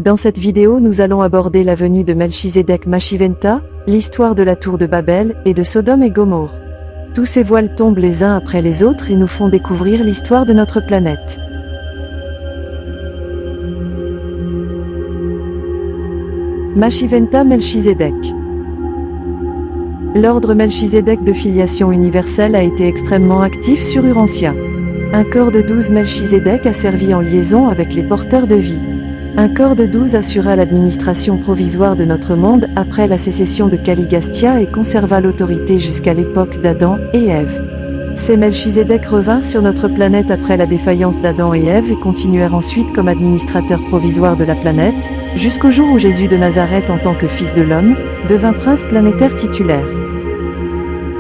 Dans cette vidéo, nous allons aborder la venue de Melchizedek Mashiventa, l'histoire de la tour de Babel et de Sodome et Gomorrhe. Tous ces voiles tombent les uns après les autres et nous font découvrir l'histoire de notre planète. Mashiventa Melchizedek. L'ordre Melchizedek de filiation universelle a été extrêmement actif sur Urantia. Un corps de 12 Melchizedek a servi en liaison avec les porteurs de vie. Un corps de 12 assura l'administration provisoire de notre monde après la sécession de Caligastia et conserva l'autorité jusqu'à l'époque d'Adam et Ève. Ces Melchizedek revinrent sur notre planète après la défaillance d'Adam et Ève et continuèrent ensuite comme administrateurs provisoires de la planète, jusqu'au jour où Jésus de Nazareth en tant que fils de l'homme, devint prince planétaire titulaire.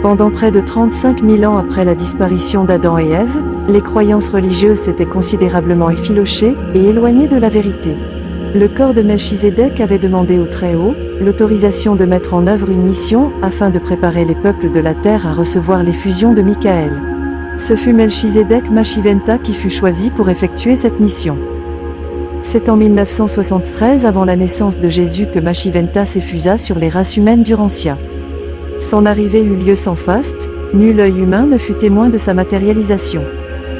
Pendant près de 35 000 ans après la disparition d'Adam et Ève, les croyances religieuses s'étaient considérablement effilochées et éloignées de la vérité. Le corps de Melchizedek avait demandé au Très-Haut l'autorisation de mettre en œuvre une mission afin de préparer les peuples de la terre à recevoir l'effusion de Michael. Ce fut Melchizedek Mashiventa qui fut choisi pour effectuer cette mission. C'est en 1973 avant la naissance de Jésus que Mashiventa s'effusa sur les races humaines d'Urantia. Son arrivée eut lieu sans faste, nul œil humain ne fut témoin de sa matérialisation.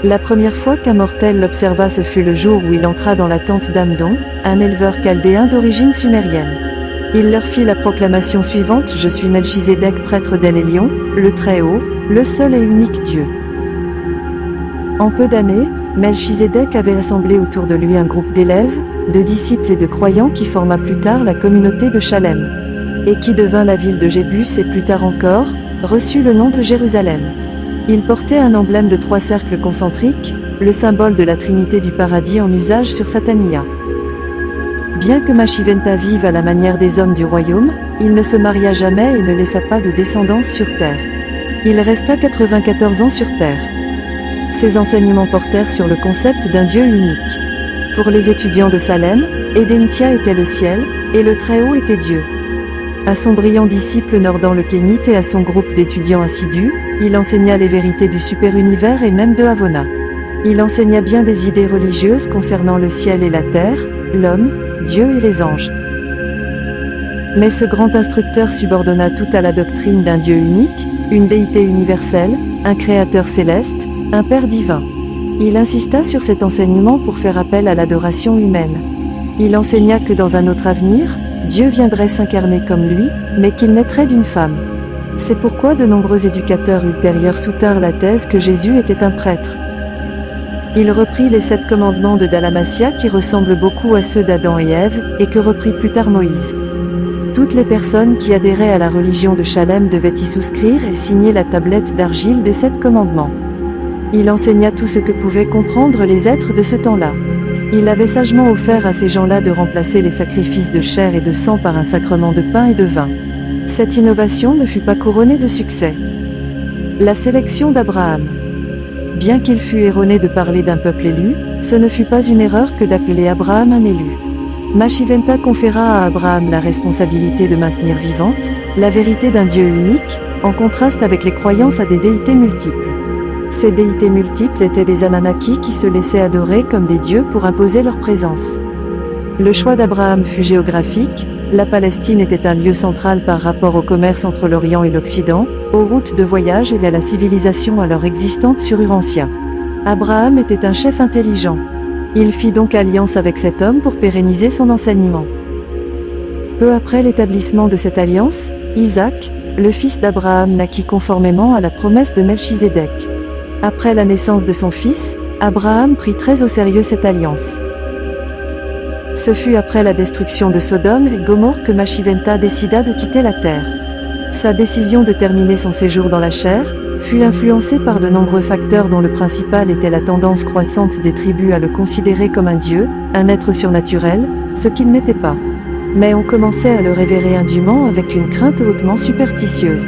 La première fois qu'un mortel l'observa ce fut le jour où il entra dans la tente d'Amdon, un éleveur chaldéen d'origine sumérienne. Il leur fit la proclamation suivante: Je suis Melchizedek, prêtre d'El Elyon, le Très-Haut, le seul et unique Dieu. En peu d'années, Melchizedek avait assemblé autour de lui un groupe d'élèves, de disciples et de croyants qui forma plus tard la communauté de Chalem, et qui devint la ville de Jébus et plus tard encore, reçut le nom de Jérusalem. Il portait un emblème de 3 cercles concentriques, le symbole de la Trinité du paradis en usage sur Satania. Bien que Mashiventa vive à la manière des hommes du royaume, il ne se maria jamais et ne laissa pas de descendance sur terre. Il resta 94 ans sur terre. Ses enseignements portèrent sur le concept d'un Dieu unique. Pour les étudiants de Salem, Edentia était le ciel, et le Très-Haut était Dieu. À son brillant disciple Nordan le Kénite et à son groupe d'étudiants assidus, il enseigna les vérités du super-univers et même de Havona. Il enseigna bien des idées religieuses concernant le ciel et la terre, l'homme, Dieu et les anges. Mais ce grand instructeur subordonna tout à la doctrine d'un Dieu unique, une déité universelle, un créateur céleste, un Père divin. Il insista sur cet enseignement pour faire appel à l'adoration humaine. Il enseigna que dans un autre avenir, Dieu viendrait s'incarner comme lui, mais qu'il naîtrait d'une femme. C'est pourquoi de nombreux éducateurs ultérieurs soutinrent la thèse que Jésus était un prêtre. Il reprit les 7 commandements de Dalmatia qui ressemblent beaucoup à ceux d'Adam et Ève, et que reprit plus tard Moïse. Toutes les personnes qui adhéraient à la religion de Chalem devaient y souscrire et signer la tablette d'argile des 7 commandements. Il enseigna tout ce que pouvaient comprendre les êtres de ce temps-là. Il avait sagement offert à ces gens-là de remplacer les sacrifices de chair et de sang par un sacrement de pain et de vin. Cette innovation ne fut pas couronnée de succès. La sélection d'Abraham. Bien qu'il fût erroné de parler d'un peuple élu, ce ne fut pas une erreur que d'appeler Abraham un élu. Mashiventa conféra à Abraham la responsabilité de maintenir vivante la vérité d'un Dieu unique, en contraste avec les croyances à des déités multiples. Ces déités multiples étaient des Anunnaki qui se laissaient adorer comme des dieux pour imposer leur présence. Le choix d'Abraham fut géographique, la Palestine était un lieu central par rapport au commerce entre l'Orient et l'Occident, aux routes de voyage et à la civilisation alors existante sur Urantia. Abraham était un chef intelligent. Il fit donc alliance avec cet homme pour pérenniser son enseignement. Peu après l'établissement de cette alliance, Isaac, le fils d'Abraham, naquit conformément à la promesse de Melchizedek. Après la naissance de son fils, Abraham prit très au sérieux cette alliance. Ce fut après la destruction de Sodome et Gomorrhe que Mashiventa décida de quitter la terre. Sa décision de terminer son séjour dans la chair fut influencée par de nombreux facteurs dont le principal était la tendance croissante des tribus à le considérer comme un dieu, un être surnaturel, ce qu'il n'était pas. Mais on commençait à le révérer indûment avec une crainte hautement superstitieuse.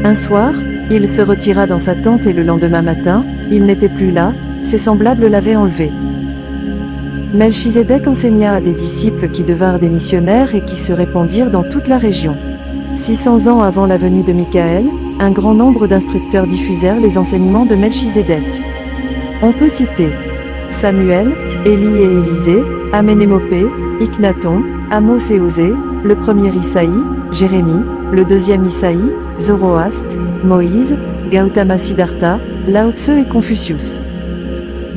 Un soir, il se retira dans sa tente et le lendemain matin, il n'était plus là, ses semblables l'avaient enlevé. Melchizedek enseigna à des disciples qui devinrent des missionnaires et qui se répandirent dans toute la région. 600 ans avant la venue de Michael, un grand nombre d'instructeurs diffusèrent les enseignements de Melchizedek. On peut citer Samuel, Élie et Élisée, Aménémopé, Iknaton, Amos et Osée, le premier Isaïe, Jérémie, le deuxième Isaïe, Zoroastre, Moïse, Gautama Siddhartha, Lao Tse et Confucius.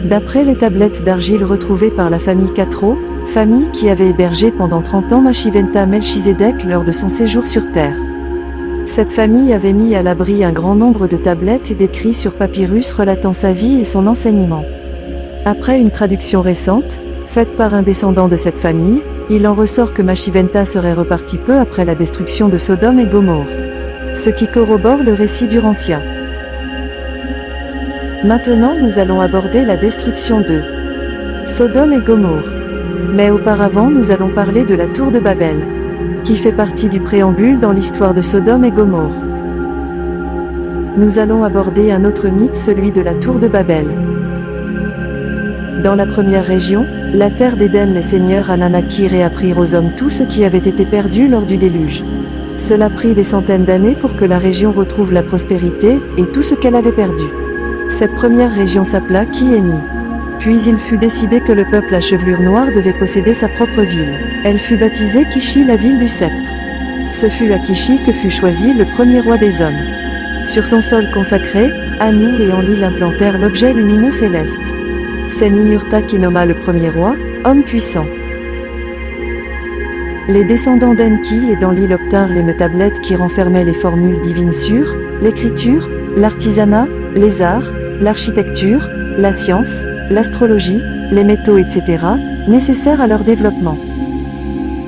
D'après les tablettes d'argile retrouvées par la famille Katro, famille qui avait hébergé pendant 30 ans Machiventa Melchizedek lors de son séjour sur Terre. Cette famille avait mis à l'abri un grand nombre de tablettes et d'écrits sur papyrus relatant sa vie et son enseignement. Après une traduction récente, faite par un descendant de cette famille, il en ressort que Machiventa serait reparti peu après la destruction de Sodome et Gomorrhe. Ce qui corrobore le récit d'Urantia. Maintenant nous allons aborder la destruction de Sodome et Gomorrhe. Mais auparavant nous allons parler de la tour de Babel, qui fait partie du préambule dans l'histoire de Sodome et Gomorrhe. Nous allons aborder un autre mythe, celui de la tour de Babel. Dans la première région, la terre d'Éden, les seigneurs Anunnaki réapprirent aux hommes tout ce qui avait été perdu lors du déluge. Cela prit des centaines d'années pour que la région retrouve la prospérité et tout ce qu'elle avait perdu. Cette première région s'appela Kieni. Puis il fut décidé que le peuple à chevelure noire devait posséder sa propre ville. Elle fut baptisée Kishi, la ville du sceptre. Ce fut à Kishi que fut choisi le premier roi des hommes. Sur son sol consacré, Anu et Enlil implantèrent l'objet lumineux céleste. C'est Ninurta qui nomma le premier roi, homme puissant. Les descendants d'Enki et d'Enlil obtinrent les tablettes qui renfermaient les formules divines sur l'écriture, l'artisanat, les arts, l'architecture, la science, l'astrologie, les métaux, etc., nécessaires à leur développement.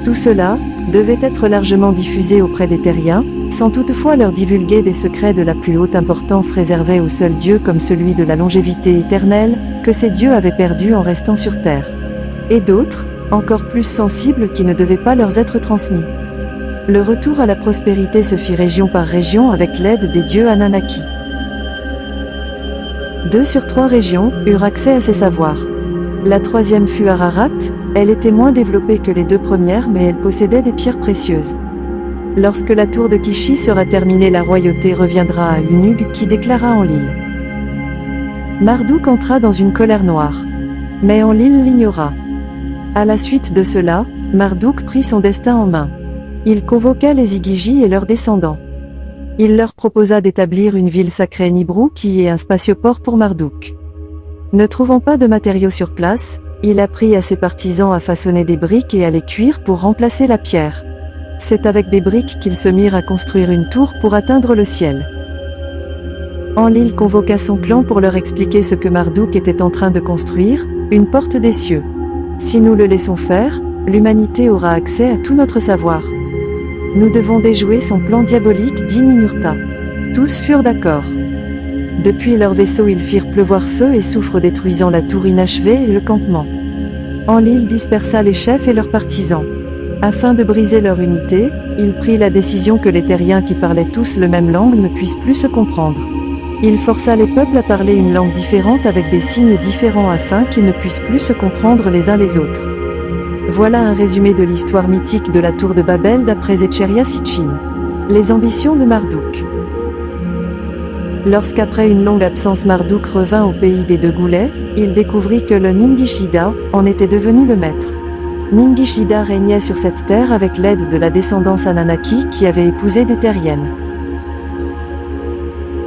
Tout cela devait être largement diffusé auprès des terriens, sans toutefois leur divulguer des secrets de la plus haute importance réservés au seul Dieu, comme celui de la longévité éternelle, que ces dieux avaient perdu en restant sur terre. Et d'autres, encore plus sensibles, qui ne devaient pas leur être transmis. Le retour à la prospérité se fit région par région avec l'aide des dieux Anunnaki. 2 sur 3 régions eurent accès à ces savoirs. La troisième fut Ararat, elle était moins développée que les 2 premières mais elle possédait des pierres précieuses. Lorsque la tour de Kishi sera terminée, la royauté reviendra à Unug qui déclara Enlil. Marduk entra dans une colère noire. Mais Enlil l'ignora. À la suite de cela, Marduk prit son destin en main. Il convoqua les Igigi et leurs descendants. Il leur proposa d'établir une ville sacrée Nibiru qui est un spatioport pour Marduk. Ne trouvant pas de matériaux sur place, il apprit à ses partisans à façonner des briques et à les cuire pour remplacer la pierre. C'est avec des briques qu'ils se mirent à construire une tour pour atteindre le ciel. Enlil convoqua son clan pour leur expliquer ce que Marduk était en train de construire, une porte des cieux. Si nous le laissons faire, l'humanité aura accès à tout notre savoir. Nous devons déjouer son plan diabolique, dit Ninurta. Tous furent d'accord. Depuis leur vaisseau ils firent pleuvoir feu et soufre détruisant la tour inachevée et le campement. Enlil dispersa les chefs et leurs partisans. Afin de briser leur unité, il prit la décision que les terriens qui parlaient tous la même langue ne puissent plus se comprendre. Il força les peuples à parler une langue différente avec des signes différents afin qu'ils ne puissent plus se comprendre les uns les autres. Voilà un résumé de l'histoire mythique de la tour de Babel d'après Zecharia Sitchin. Les ambitions de Marduk. Lorsqu'après une longue absence Marduk revint au pays des 2 goulets, il découvrit que le Ningishida en était devenu le maître. Ningishida régnait sur cette terre avec l'aide de la descendance Anunnaki qui avait épousé des terriennes.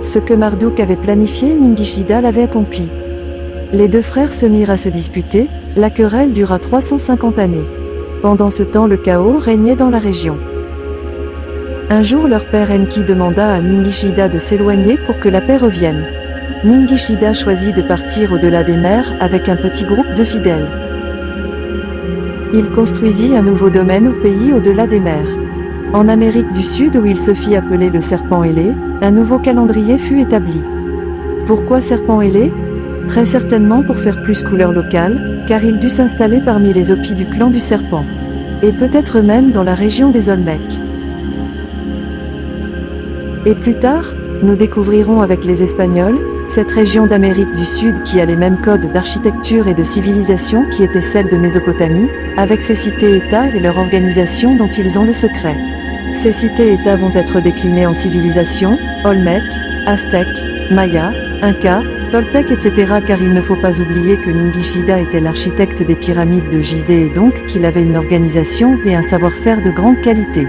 Ce que Marduk avait planifié, Ningishida l'avait accompli. Les 2 frères se mirent à se disputer, la querelle dura 350 années. Pendant ce temps, le chaos régnait dans la région. Un jour, leur père Enki demanda à Ningishida de s'éloigner pour que la paix revienne. Ningishida choisit de partir au-delà des mers avec un petit groupe de fidèles. Il construisit un nouveau domaine au pays au-delà des mers. En Amérique du Sud, où il se fit appeler le serpent ailé, un nouveau calendrier fut établi. Pourquoi serpent ailé ? Très certainement pour faire plus couleur locale, car il dut s'installer parmi les Hopis du clan du serpent. Et peut-être même dans la région des Olmecs. Et plus tard, nous découvrirons avec les Espagnols, cette région d'Amérique du Sud qui a les mêmes codes d'architecture et de civilisation qui étaient celles de Mésopotamie, avec ses cités-États et leur organisation dont ils ont le secret. Ces cités-États vont être déclinées en civilisations, Olmec, Aztèques, Maya, Inca, Toltec, etc. car il ne faut pas oublier que Ningishida était l'architecte des pyramides de Gizeh et donc qu'il avait une organisation et un savoir-faire de grande qualité.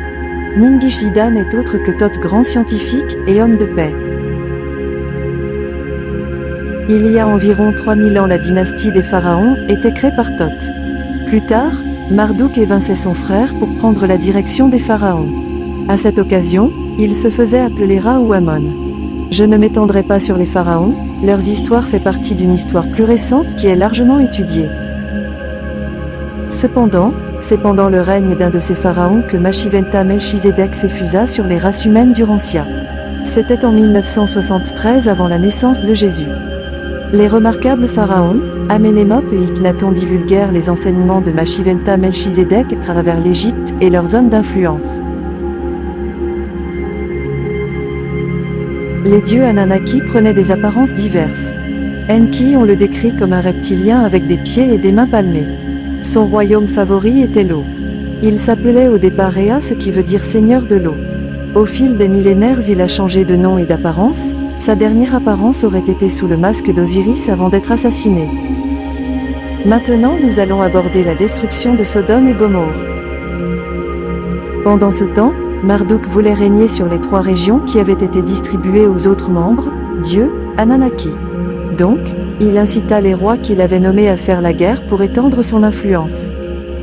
Ningishida n'est autre que Thoth, grand scientifique et homme de paix. Il y a environ 3000 ans, la dynastie des pharaons était créée par Thoth. Plus tard, Marduk évinçait son frère pour prendre la direction des pharaons. À cette occasion, il se faisait appeler Ra ou Amon. Je ne m'étendrai pas sur les pharaons, leur histoire fait partie d'une histoire plus récente qui est largement étudiée. Cependant, c'est pendant le règne d'un de ces pharaons que Mashiventa Melchizedek s'effusa sur les races humaines d'Urantia. C'était en 1973 avant la naissance de Jésus. Les remarquables pharaons, Amenemop et Iknaton divulguèrent les enseignements de Mashiventa Melchizedek à travers l'Égypte et leur zone d'influence. Les dieux Anunnaki prenaient des apparences diverses. Enki, on le décrit comme un reptilien avec des pieds et des mains palmées. Son royaume favori était l'eau. Il s'appelait au départ Ea, ce qui veut dire seigneur de l'eau. Au fil des millénaires, il a changé de nom et d'apparence. Sa dernière apparence aurait été sous le masque d'Osiris avant d'être assassiné. Maintenant, nous allons aborder la destruction de Sodome et Gomorrhe. Pendant ce temps, Marduk voulait régner sur les 3 régions qui avaient été distribuées aux autres membres, dieux, Anunnaki. Donc, il incita les rois qu'il avait nommés à faire la guerre pour étendre son influence.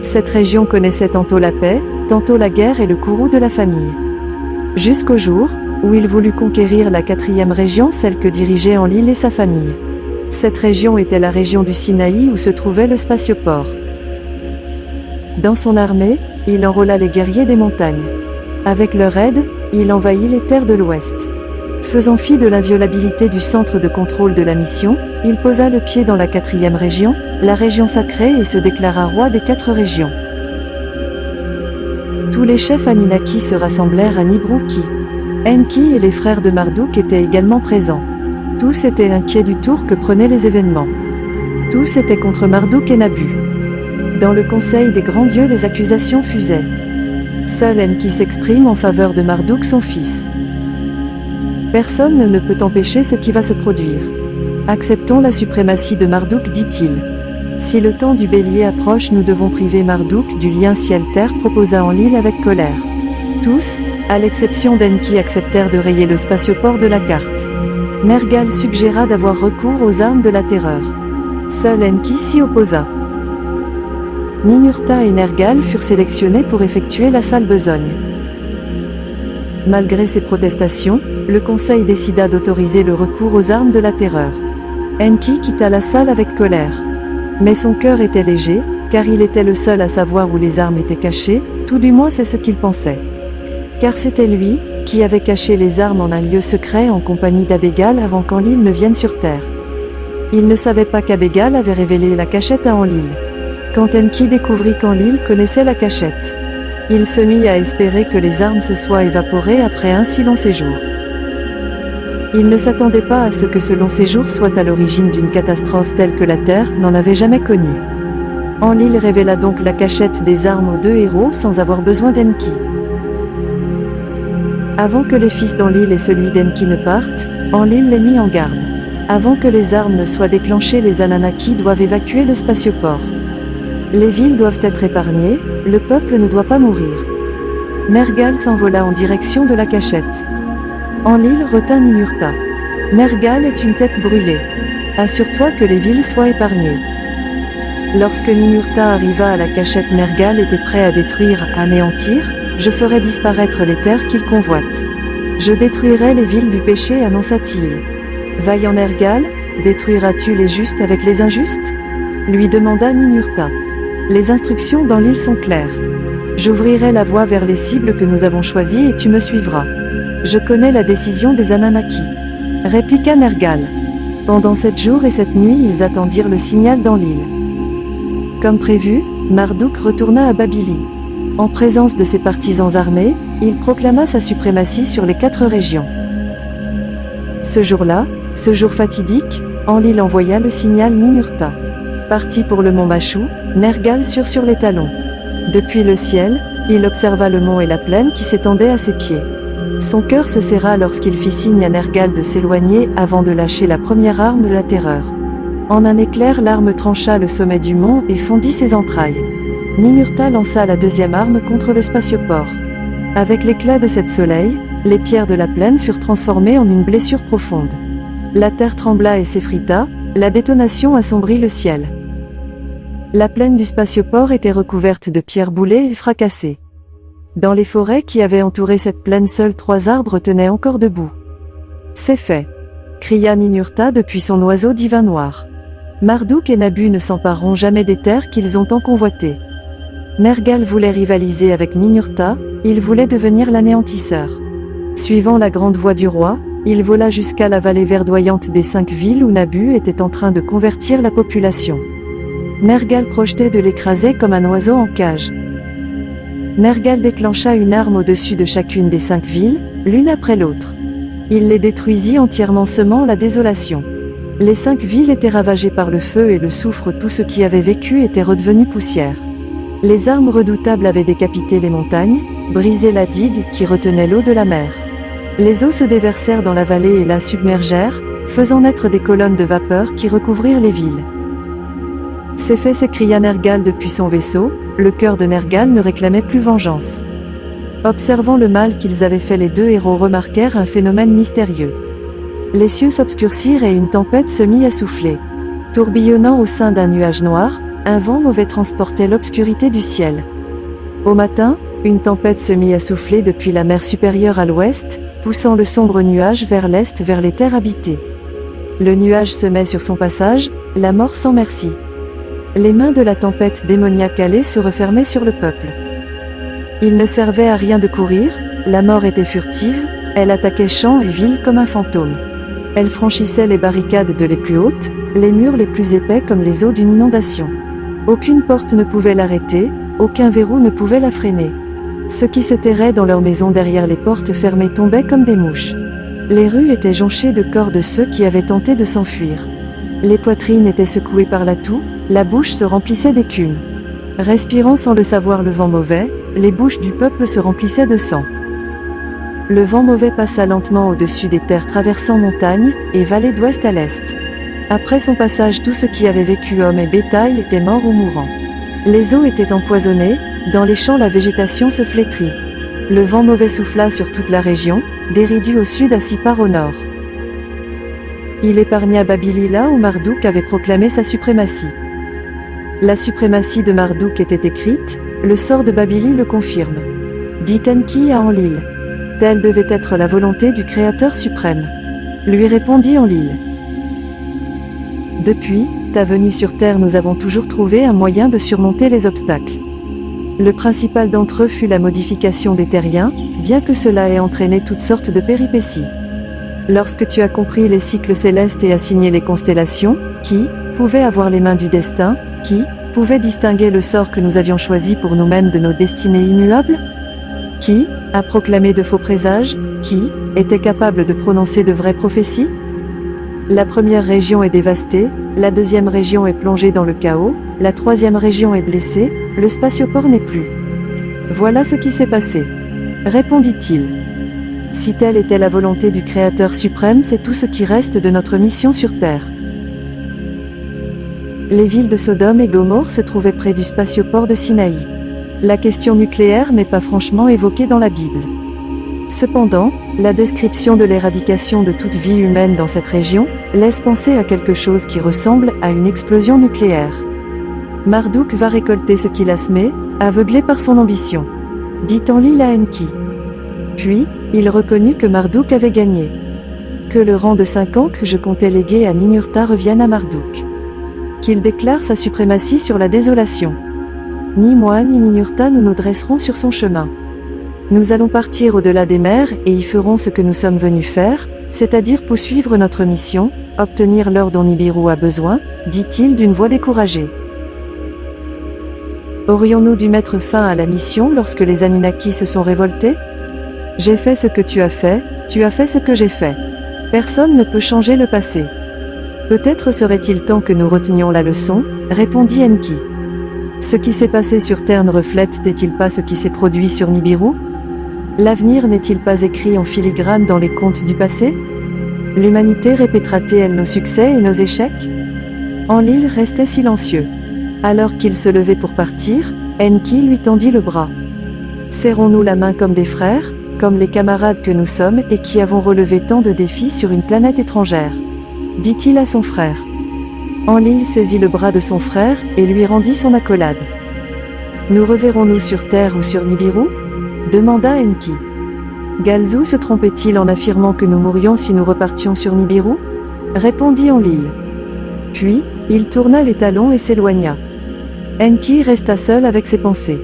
Cette région connaissait tantôt la paix, tantôt la guerre et le courroux de la famille. Jusqu'au jour où il voulut conquérir la 4e région, celle que dirigeait Enlil et sa famille. Cette région était la région du Sinaï où se trouvait le spatioport. Dans son armée, il enrôla les guerriers des montagnes. Avec leur aide, il envahit les terres de l'Ouest. Faisant fi de l'inviolabilité du centre de contrôle de la mission, il posa le pied dans la 4e région, la région sacrée, et se déclara roi des 4 régions. Tous les chefs Anunnaki se rassemblèrent à Nibrouki. Enki et les frères de Marduk étaient également présents. Tous étaient inquiets du tour que prenaient les événements. Tous étaient contre Marduk et Nabu. Dans le conseil des grands dieux, les accusations fusaient. Seul Enki s'exprime en faveur de Marduk, son fils. Personne ne peut empêcher ce qui va se produire. Acceptons la suprématie de Marduk, dit-il. Si le temps du bélier approche, nous devons priver Marduk du lien ciel-terre, proposa Enlil avec colère. Tous, à l'exception d'Enki, acceptèrent de rayer le spatioport de la carte. Nergal suggéra d'avoir recours aux armes de la terreur. Seul Enki s'y opposa. Ninurta et Nergal furent sélectionnés pour effectuer la sale besogne. Malgré ces protestations, le conseil décida d'autoriser le recours aux armes de la terreur. Enki quitta la salle avec colère. Mais son cœur était léger, car il était le seul à savoir où les armes étaient cachées, tout du moins c'est ce qu'il pensait. Car c'était lui, qui avait caché les armes en un lieu secret en compagnie d'Abégal avant qu'Enlil ne vienne sur Terre. Il ne savait pas qu'Abégal avait révélé la cachette à Enlil. Quand Enki découvrit qu'Enlil connaissait la cachette, il se mit à espérer que les armes se soient évaporées après un si long séjour. Il ne s'attendait pas à ce que ce long séjour soit à l'origine d'une catastrophe telle que la Terre n'en avait jamais connue. Enlil révéla donc la cachette des armes aux 2 héros sans avoir besoin d'Enki. Avant que les fils d'Enlil et celui d'Enki ne partent, Enlil les mit en garde. Avant que les armes ne soient déclenchées, les Anunnaki doivent évacuer le spatioport. Les villes doivent être épargnées, le peuple ne doit pas mourir. Nergal s'envola en direction de la cachette. Enlil retint Ninurta. Nergal est une tête brûlée. Assure-toi que les villes soient épargnées. Lorsque Ninurta arriva à la cachette, Nergal était prêt à détruire, à anéantir. Je ferai disparaître les terres qu'il convoite. Je détruirai les villes du péché, annonça-t-il. Vaillant Nergal, détruiras-tu les justes avec les injustes? Lui demanda Ninurta. Les instructions d'Enlil sont claires. J'ouvrirai la voie vers les cibles que nous avons choisies et tu me suivras. Je connais la décision des Anunnaki, répliqua Nergal. Pendant 7 jours et 7 nuits, ils attendirent le signal d'Enlil. Comme prévu, Marduk retourna à Babili. En présence de ses partisans armés, il proclama sa suprématie sur les 4 régions. Ce jour-là, ce jour fatidique, Enlil envoya le signal Ninurta. Parti pour le mont Machou, Nergal sur les talons. Depuis le ciel, il observa le mont et la plaine qui s'étendaient à ses pieds. Son cœur se serra lorsqu'il fit signe à Nergal de s'éloigner avant de lâcher la première arme de la terreur. En un éclair, l'arme trancha le sommet du mont et fondit ses entrailles. Ninurta lança la deuxième arme contre le spatioport. Avec l'éclat de cette soleil, les pierres de la plaine furent transformées en une blessure profonde. La terre trembla et s'effrita, la détonation assombrit le ciel. La plaine du spatioport était recouverte de pierres boulées et fracassées. Dans les forêts qui avaient entouré cette plaine, seuls 3 arbres tenaient encore debout. « C'est fait !» cria Ninurta depuis son oiseau divin noir. Marduk et Nabu ne s'empareront jamais des terres qu'ils ont tant convoitées. Nergal voulait rivaliser avec Ninurta, il voulait devenir l'anéantisseur. Suivant la grande voie du roi, il vola jusqu'à la vallée verdoyante des 5 villes où Nabu était en train de convertir la population. Nergal projetait de l'écraser comme un oiseau en cage. Nergal déclencha une arme au-dessus de chacune des 5 villes, l'une après l'autre. Il les détruisit entièrement, semant la désolation. Les 5 villes étaient ravagées par le feu et le soufre, tout ce qui avait vécu était redevenu poussière. Les armes redoutables avaient décapité les montagnes, brisé la digue qui retenait l'eau de la mer. Les eaux se déversèrent dans la vallée et la submergèrent, faisant naître des colonnes de vapeur qui recouvrirent les villes. « C'est fait !» s'écria Nergal depuis son vaisseau, le cœur de Nergal ne réclamait plus vengeance. Observant le mal qu'ils avaient fait, les 2 héros remarquèrent un phénomène mystérieux. Les cieux s'obscurcirent et une tempête se mit à souffler. Tourbillonnant au sein d'un nuage noir, un vent mauvais transportait l'obscurité du ciel. Au matin, une tempête se mit à souffler depuis la mer supérieure à l'ouest, poussant le sombre nuage vers l'est, vers les terres habitées. Le nuage se met sur son passage, la mort sans merci. Les mains de la tempête démoniaque allait se refermer sur le peuple. Il ne servait à rien de courir, la mort était furtive, elle attaquait champs et villes comme un fantôme. Elle franchissait les barricades de les plus hautes, les murs les plus épais comme les eaux d'une inondation. Aucune porte ne pouvait l'arrêter, aucun verrou ne pouvait la freiner. Ceux qui se terraient dans leurs maisons derrière les portes fermées tombaient comme des mouches. Les rues étaient jonchées de corps de ceux qui avaient tenté de s'enfuir. Les poitrines étaient secouées par la toux, la bouche se remplissait d'écume. Respirant sans le savoir le vent mauvais, les bouches du peuple se remplissaient de sang. Le vent mauvais passa lentement au-dessus des terres, traversant montagnes et vallées d'ouest à l'est. Après son passage, tout ce qui avait vécu, hommes et bétail, était mort ou mourant. Les eaux étaient empoisonnées, dans les champs la végétation se flétrit. Le vent mauvais souffla sur toute la région, d'Eridu au sud à Sipar au nord. Il épargna Babili là où Marduk avait proclamé sa suprématie. La suprématie de Marduk était écrite, le sort de Babili le confirme. Dit Enki à Enlil. Telle devait être la volonté du Créateur suprême. Lui répondit Enlil. Depuis ta venue sur Terre, nous avons toujours trouvé un moyen de surmonter les obstacles. Le principal d'entre eux fut la modification des terriens, bien que cela ait entraîné toutes sortes de péripéties. Lorsque tu as compris les cycles célestes et assigné les constellations, qui pouvait avoir les mains du destin, qui pouvait distinguer le sort que nous avions choisi pour nous-mêmes de nos destinées immuables, qui a proclamé de faux présages, qui était capable de prononcer de vraies prophéties. La première région est dévastée, la deuxième région est plongée dans le chaos, la troisième région est blessée, le spatioport n'est plus. Voilà ce qui s'est passé, répondit-il. Si telle était la volonté du Créateur suprême, c'est tout ce qui reste de notre mission sur Terre. Les villes de Sodome et Gomorrhe se trouvaient près du spatioport de Sinaï. La question nucléaire n'est pas franchement évoquée dans la Bible. Cependant, la description de l'éradication de toute vie humaine dans cette région laisse penser à quelque chose qui ressemble à une explosion nucléaire. Marduk va récolter ce qu'il a semé, aveuglé par son ambition, dit Enlil à Enki. Puis, il reconnut que Marduk avait gagné. Que le rang de 5 ans que je comptais léguer à Ninurta revienne à Marduk. Qu'il déclare sa suprématie sur la désolation. Ni moi ni Ninurta nous nous dresserons sur son chemin. Nous allons partir au-delà des mers et y ferons ce que nous sommes venus faire, c'est-à-dire poursuivre notre mission, obtenir l'or dont Nibiru a besoin, dit-il d'une voix découragée. Aurions-nous dû mettre fin à la mission lorsque les Anunnaki se sont révoltés? J'ai fait ce que tu as fait ce que j'ai fait. Personne ne peut changer le passé. Peut-être serait-il temps que nous retenions la leçon, répondit Enki. Ce qui s'est passé sur Terre ne reflète-t-il pas ce qui s'est produit sur Nibiru? L'avenir n'est-il pas écrit en filigrane dans les contes du passé? L'humanité répétera-t-elle nos succès et nos échecs? Enlil restait silencieux. Alors qu'il se levait pour partir, Enki lui tendit le bras. Serrons-nous la main comme des frères, comme les camarades que nous sommes et qui avons relevé tant de défis sur une planète étrangère, dit-il à son frère. Enlil saisit le bras de son frère et lui rendit son accolade. Nous reverrons-nous sur Terre ou sur Nibiru? Demanda Enki. Galzu se trompait-il en affirmant que nous mourions si nous repartions sur Nibiru? Répondit Enlil. Puis, il tourna les talons et s'éloigna. Enki resta seul avec ses pensées.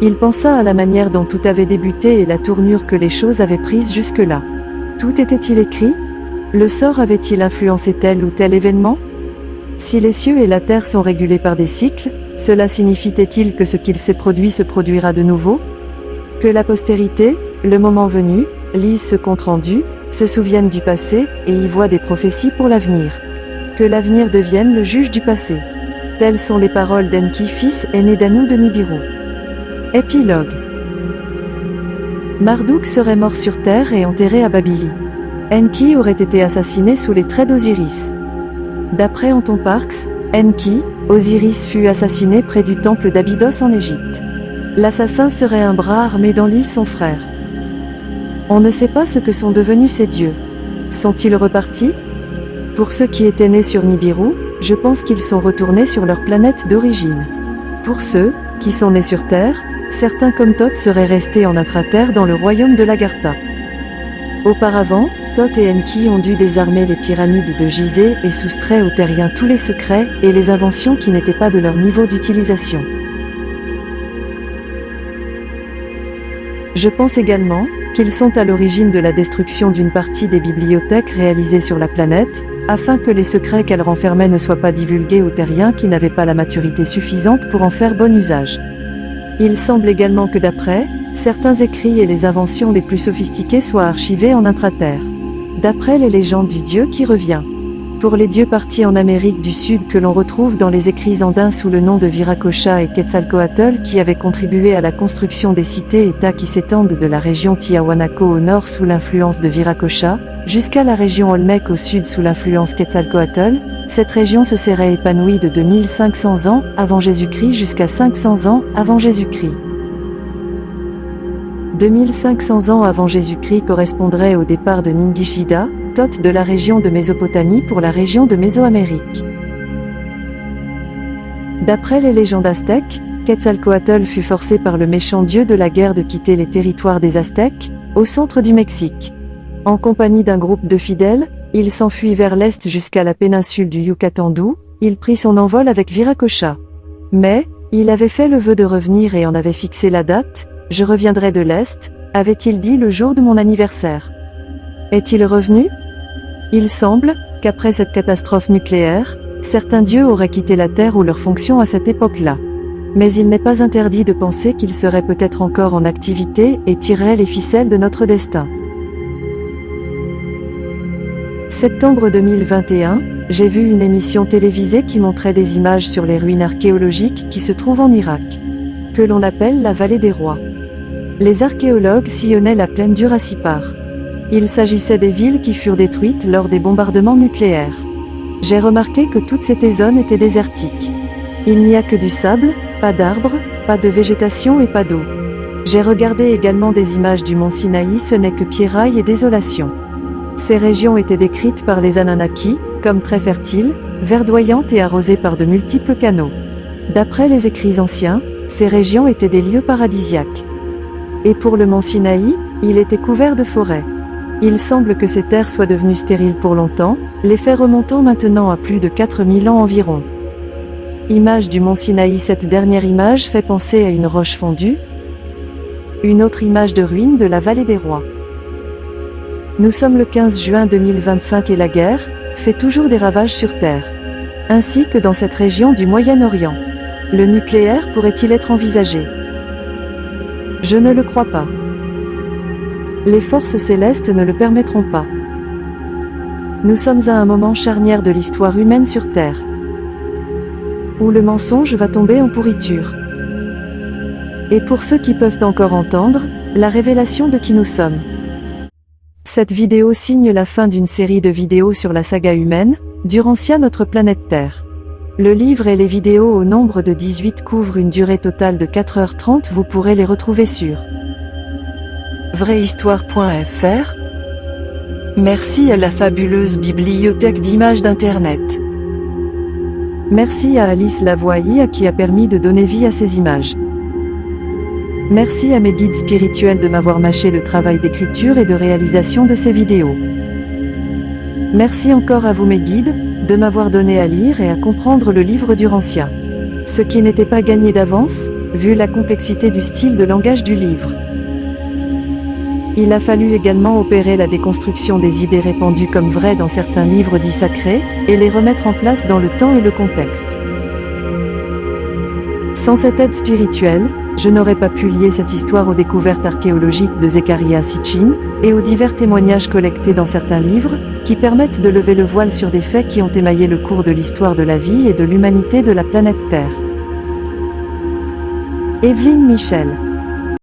Il pensa à la manière dont tout avait débuté et la tournure que les choses avaient prise jusque-là. Tout était-il écrit? Le sort avait-il influencé tel ou tel événement? Si les cieux et la terre sont régulés par des cycles, cela signifie-t-il que ce qu'il s'est produit se produira de nouveau? Que la postérité, le moment venu, lise ce compte-rendu, se souvienne du passé, et y voit des prophéties pour l'avenir. Que l'avenir devienne le juge du passé. Telles sont les paroles d'Enki, fils aîné d'Anu de Nibiru. Épilogue. Marduk serait mort sur terre et enterré à Babili. Enki aurait été assassiné sous les traits d'Osiris. D'après Anton Parks, Enki, Osiris fut assassiné près du temple d'Abydos en Égypte. L'assassin serait un bras armé d'Enlil son frère. On ne sait pas ce que sont devenus ces dieux. Sont-ils repartis? Pour ceux qui étaient nés sur Nibiru, je pense qu'ils sont retournés sur leur planète d'origine. Pour ceux qui sont nés sur Terre, certains comme Thoth seraient restés en intraterre dans le royaume de l'Agartha. Auparavant, Thoth et Enki ont dû désarmer les pyramides de Gizeh et soustraire aux terriens tous les secrets et les inventions qui n'étaient pas de leur niveau d'utilisation. Je pense également qu'ils sont à l'origine de la destruction d'une partie des bibliothèques réalisées sur la planète, afin que les secrets qu'elles renfermaient ne soient pas divulgués aux terriens qui n'avaient pas la maturité suffisante pour en faire bon usage. Il semble également que d'après certains écrits et les inventions les plus sophistiquées soient archivées en intraterre. D'après les légendes du dieu qui revient. Pour les dieux partis en Amérique du Sud que l'on retrouve dans les écrits andins sous le nom de Viracocha et Quetzalcoatl qui avaient contribué à la construction des cités-États qui s'étendent de la région Tiahuanaco au nord sous l'influence de Viracocha, jusqu'à la région Olmec au sud sous l'influence Quetzalcoatl, cette région se serait épanouie de 2500 ans avant Jésus-Christ jusqu'à 500 ans avant Jésus-Christ. 2500 ans avant Jésus-Christ correspondrait au départ de Ningishida, Thoth de la région de Mésopotamie pour la région de Mésoamérique. D'après les légendes aztèques, Quetzalcoatl fut forcé par le méchant dieu de la guerre de quitter les territoires des Aztèques, au centre du Mexique. En compagnie d'un groupe de fidèles, il s'enfuit vers l'est jusqu'à la péninsule du Yucatan d'où il prit son envol avec Viracocha. Mais, il avait fait le vœu de revenir et en avait fixé la date, « Je reviendrai de l'est », avait-il dit le jour de mon anniversaire. Est-il revenu? Il semble qu'après cette catastrophe nucléaire, certains dieux auraient quitté la Terre ou leurs fonctions à cette époque-là. Mais il n'est pas interdit de penser qu'ils seraient peut-être encore en activité et tireraient les ficelles de notre destin. Septembre 2021, j'ai vu une émission télévisée qui montrait des images sur les ruines archéologiques qui se trouvent en Irak, que l'on appelle la vallée des rois. Les archéologues sillonnaient la plaine d'Urasipar. Il s'agissait des villes qui furent détruites lors des bombardements nucléaires. J'ai remarqué que toutes ces zones étaient désertiques. Il n'y a que du sable, pas d'arbres, pas de végétation et pas d'eau. J'ai regardé également des images du mont Sinaï, ce n'est que pierrailles et désolation. Ces régions étaient décrites par les Anunnaki comme très fertiles, verdoyantes et arrosées par de multiples canaux. D'après les écrits anciens, ces régions étaient des lieux paradisiaques. Et pour le mont Sinaï, il était couvert de forêts. Il semble que ces terres soient devenues stériles pour longtemps, les faits remontant maintenant à plus de 4000 ans environ. Image du mont Sinaï. Cette dernière image fait penser à une roche fondue. Une autre image de ruine de la vallée des rois. Nous sommes le 15 juin 2025 et la guerre fait toujours des ravages sur Terre. Ainsi que dans cette région du Moyen-Orient. Le nucléaire pourrait-il être envisagé? Je ne le crois pas. Les forces célestes ne le permettront pas. Nous sommes à un moment charnière de l'histoire humaine sur Terre, où le mensonge va tomber en pourriture. Et pour ceux qui peuvent encore entendre, La révélation de qui nous sommes. Cette vidéo signe la fin d'une série de vidéos sur la saga humaine, d'Urantia notre planète Terre. Le livre et les vidéos au nombre de 18 couvrent une durée totale de 4h30, vous pourrez les retrouver sur vraihistoire.fr. Merci à la fabuleuse bibliothèque d'images d'Internet. Merci à Alice Lavoie qui a permis de donner vie à ces images. Merci à mes guides spirituels de m'avoir mâché le travail d'écriture et de réalisation de ces vidéos. Merci encore à vous mes guides, de m'avoir donné à lire et à comprendre le livre d'Urantia. Ce qui n'était pas gagné d'avance, vu la complexité du style de langage du livre. Il a fallu également opérer la déconstruction des idées répandues comme vraies dans certains livres dits sacrés, et les remettre en place dans le temps et le contexte. Sans cette aide spirituelle, je n'aurais pas pu lier cette histoire aux découvertes archéologiques de Zecharia Sitchin, et aux divers témoignages collectés dans certains livres, qui permettent de lever le voile sur des faits qui ont émaillé le cours de l'histoire de la vie et de l'humanité de la planète Terre. Evelyne Michel.